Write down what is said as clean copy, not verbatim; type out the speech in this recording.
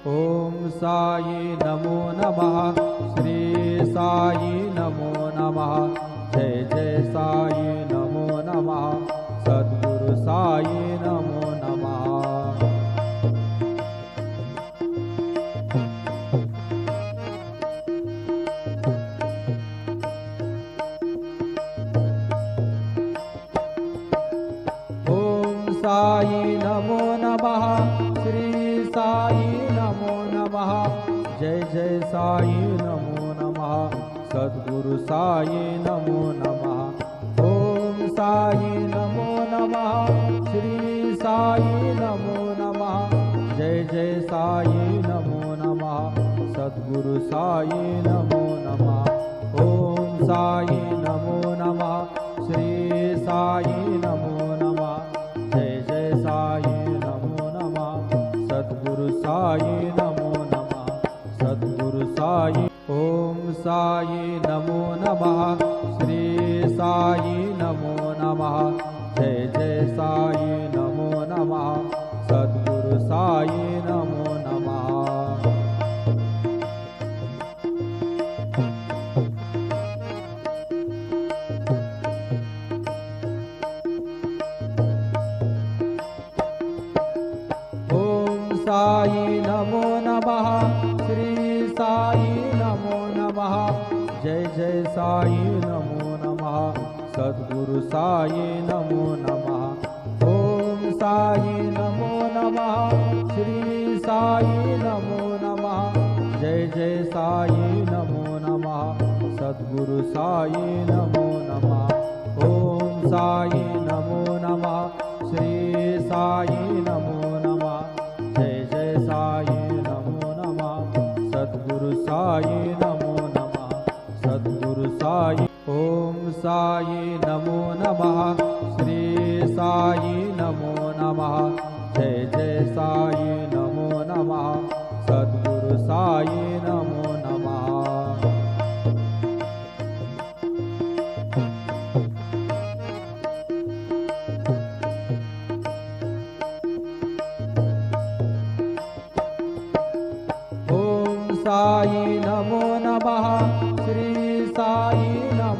ओम साई नमो नमः। श्री साई नमो नमः। जय जय साई नमो नमः। सद्गुरु साई नमो नमः। साई नमो नमः। श्री साई नमो नमः। जय जय साई नमो नमः। सद्गुरु साई नमो नमः। ओम साई नमो नमः। श्री साई नमो नमः। जय जय साई नमो नमः। सद्गुरु साई नमो नमः। ओम साई नमो नमः। श्री साई नमो नमः। जय जय साई नमो नमः। सद्गुरु साई नमो नमः। सद्गुरु साई। ओम साई नमो नमः। श्री साई नमो नमः। जय जय साई नमो नमः। सद्गुरु साई नमो नमः। साई नमो नमः। श्री साई नमो नमः। जय जय साई नमो नमः। सद्गुरु साई नमो नमः। ओम साई नमो नमः। श्री साई नमो नमः। जय जय साई नमो नमः। सद्गुरु साई नमो नमः। ओम साई नमो नमः। श्री साई नमो नमः। जय जय साई नमो नमः। सद्गुरु साई नमो नमः। सद्गुरु साई। ओम साई नमो नमः। श्री साई नमो नमः। जय जय साई नमो नमः। सद्गुरु साई नमो नमः। साई नमो नमः।